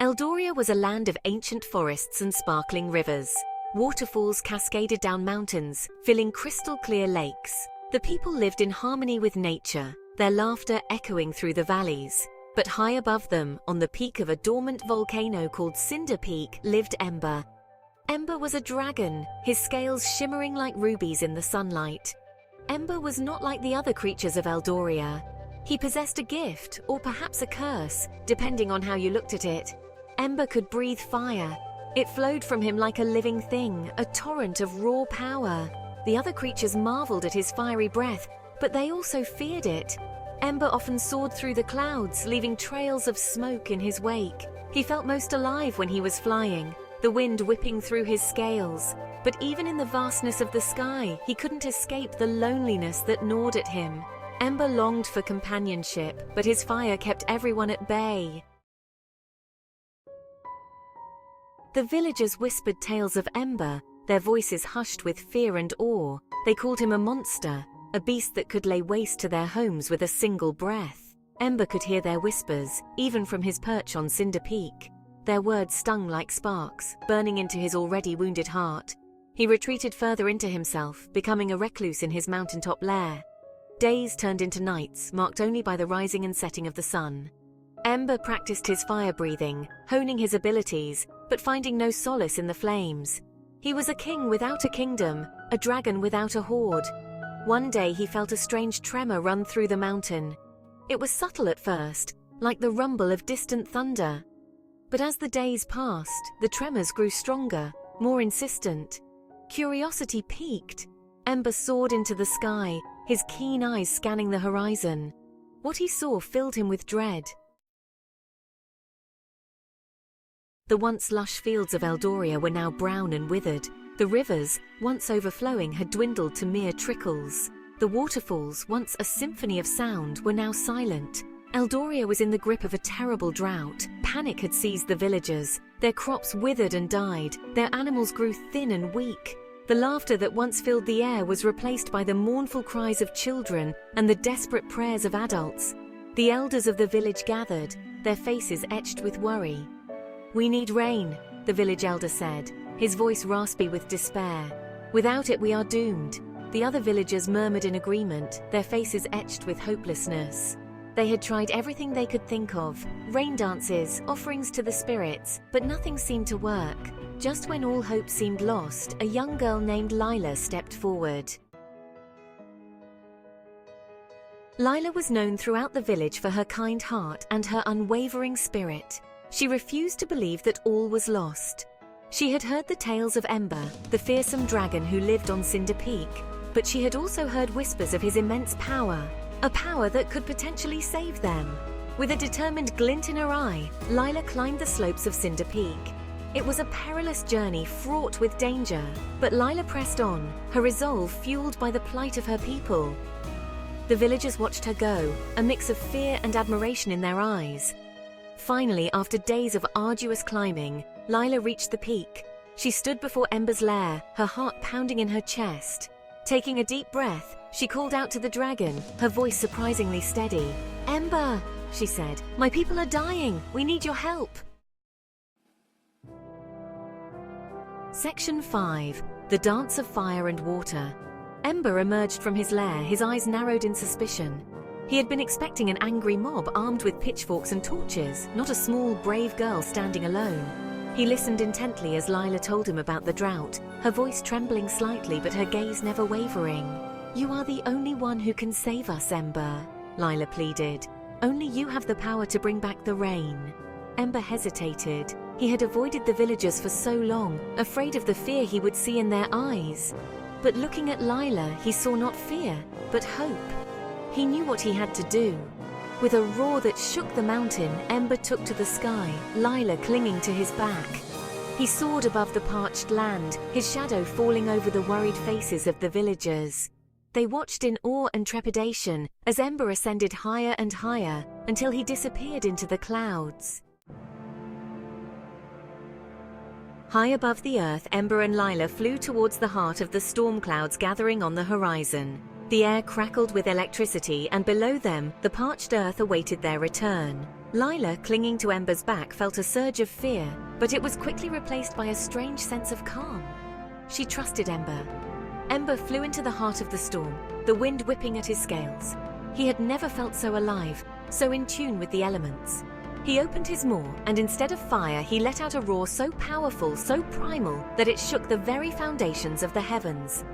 Eldoria was a land of ancient forests and sparkling rivers. Waterfalls cascaded down mountains, filling crystal-clear lakes. The people lived in harmony with nature, their laughter echoing through the valleys. But high above them, on the peak of a dormant volcano called Cinder Peak, lived Ember. Ember was a dragon, his scales shimmering like rubies in the sunlight. Ember was not like the other creatures of Eldoria. He possessed a gift, or perhaps a curse, depending on how you looked at it. Ember could breathe fire. It flowed from him like a living thing, a torrent of raw power. The other creatures marveled at his fiery breath, but they also feared it. Ember often soared through the clouds, leaving trails of smoke in his wake. He felt most alive when he was flying, the wind whipping through his scales. But even in the vastness of the sky, he couldn't escape the loneliness that gnawed at him. Ember longed for companionship, but his fire kept everyone at bay. The villagers whispered tales of Ember, their voices hushed with fear and awe. They called him a monster, a beast that could lay waste to their homes with a single breath. Ember could hear their whispers, even from his perch on Cinder Peak. Their words stung like sparks, burning into his already wounded heart. He retreated further into himself, becoming a recluse in his mountaintop lair. Days turned into nights, marked only by the rising and setting of the sun. Ember practiced his fire breathing, honing his abilities, but finding no solace in the flames. He was a king without a kingdom, a dragon without a horde. One day he felt a strange tremor run through the mountain. It was subtle at first, like the rumble of distant thunder. But as the days passed, the tremors grew stronger, more insistent. Curiosity peaked. Ember soared into the sky, his keen eyes scanning the horizon. What he saw filled him with dread. The once lush fields of Eldoria were now brown and withered. The rivers, once overflowing, had dwindled to mere trickles. The waterfalls, once a symphony of sound, were now silent. Eldoria was in the grip of a terrible drought. Panic had seized the villagers. Their crops withered and died. Their animals grew thin and weak. The laughter that once filled the air was replaced by the mournful cries of children and the desperate prayers of adults. The elders of the village gathered, their faces etched with worry. "We need rain," the village elder said, his voice raspy with despair. "Without it we are doomed." The other villagers murmured in agreement, their faces etched with hopelessness. They had tried everything they could think of, rain dances, offerings to the spirits, but nothing seemed to work. Just when all hope seemed lost, a young girl named Lila stepped forward. Lila was known throughout the village for her kind heart and her unwavering spirit. She refused to believe that all was lost. She had heard the tales of Ember, the fearsome dragon who lived on Cinder Peak, but she had also heard whispers of his immense power, a power that could potentially save them. With a determined glint in her eye, Lila climbed the slopes of Cinder Peak. It was a perilous journey fraught with danger, but Lila pressed on, her resolve fueled by the plight of her people. The villagers watched her go, a mix of fear and admiration in their eyes. Finally, after days of arduous climbing, Lila reached the peak. She stood before Ember's lair, her heart pounding in her chest. Taking a deep breath, she called out to the dragon, her voice surprisingly steady. "Ember," she said, "my people are dying. We need your help." Section 5. The Dance of Fire and Water. Ember emerged from his lair, his eyes narrowed in suspicion. He had been expecting an angry mob armed with pitchforks and torches, not a small, brave girl standing alone. He listened intently as Lila told him about the drought, her voice trembling slightly but her gaze never wavering. "You are the only one who can save us, Ember," Lila pleaded. "Only you have the power to bring back the rain." Ember hesitated. He had avoided the villagers for so long, afraid of the fear he would see in their eyes. But looking at Lila, he saw not fear, but hope. He knew what he had to do. With a roar that shook the mountain, Ember took to the sky, Lila clinging to his back. He soared above the parched land, his shadow falling over the worried faces of the villagers. They watched in awe and trepidation as Ember ascended higher and higher until he disappeared into the clouds. High above the earth, Ember and Lila flew towards the heart of the storm clouds gathering on the horizon. The air crackled with electricity, and below them, the parched earth awaited their return. Lila, clinging to Ember's back, felt a surge of fear, but it was quickly replaced by a strange sense of calm. She trusted Ember. Ember flew into the heart of the storm, the wind whipping at his scales. He had never felt so alive, so in tune with the elements. He opened his maw, and instead of fire, he let out a roar so powerful, so primal, that it shook the very foundations of the heavens.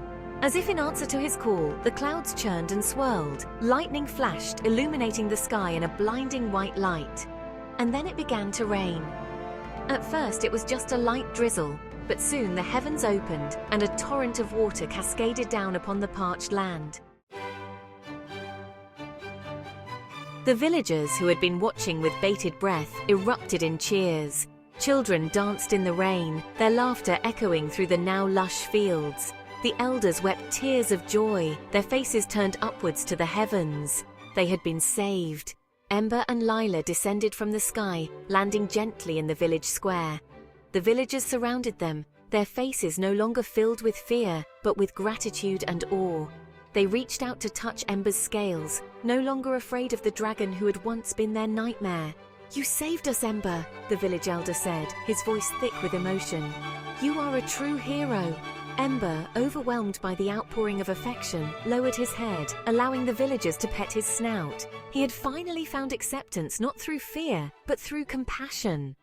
As if in answer to his call, the clouds churned and swirled. Lightning flashed, illuminating the sky in a blinding white light. And then it began to rain. At first, it was just a light drizzle, but soon the heavens opened, and a torrent of water cascaded down upon the parched land. The villagers, who had been watching with bated breath, erupted in cheers. Children danced in the rain, their laughter echoing through the now lush fields. The elders wept tears of joy, their faces turned upwards to the heavens. They had been saved. Ember and Lila descended from the sky, landing gently in the village square. The villagers surrounded them, their faces no longer filled with fear, but with gratitude and awe. They reached out to touch Ember's scales, no longer afraid of the dragon who had once been their nightmare. "You saved us, Ember," the village elder said, his voice thick with emotion. "You are a true hero." Ember, overwhelmed by the outpouring of affection, lowered his head, allowing the villagers to pet his snout. He had finally found acceptance not through fear, but through compassion.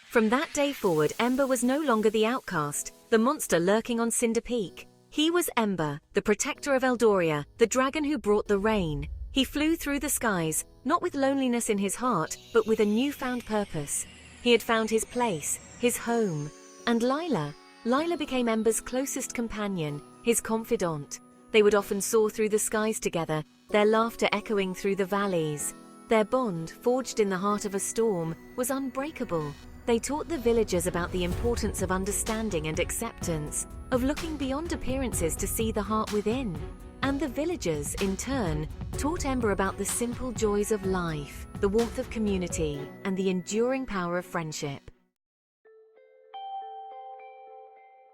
From that day forward, Ember was no longer the outcast, the monster lurking on Cinder Peak. He was Ember, the protector of Eldoria, the dragon who brought the rain. He flew through the skies, not with loneliness in his heart, but with a newfound purpose. He had found his place, his home. And Lila became Ember's closest companion, his confidant. They would often soar through the skies together, their laughter echoing through the valleys. Their bond, forged in the heart of a storm, was unbreakable. They taught the villagers about the importance of understanding and acceptance, of looking beyond appearances to see the heart within. And the villagers, in turn, taught Ember about the simple joys of life, the warmth of community, and the enduring power of friendship.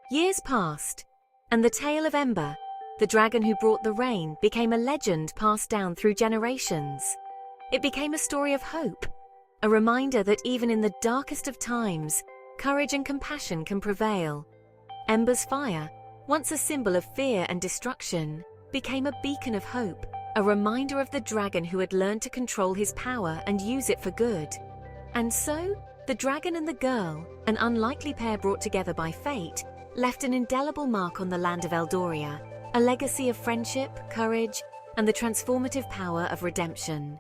Years passed, and the tale of Ember, the dragon who brought the rain, became a legend passed down through generations. It became a story of hope, a reminder that even in the darkest of times, courage and compassion can prevail. Ember's fire, once a symbol of fear and destruction, became a beacon of hope, a reminder of the dragon who had learned to control his power and use it for good. And so, the dragon and the girl, an unlikely pair brought together by fate, left an indelible mark on the land of Eldoria, a legacy of friendship, courage, and the transformative power of redemption.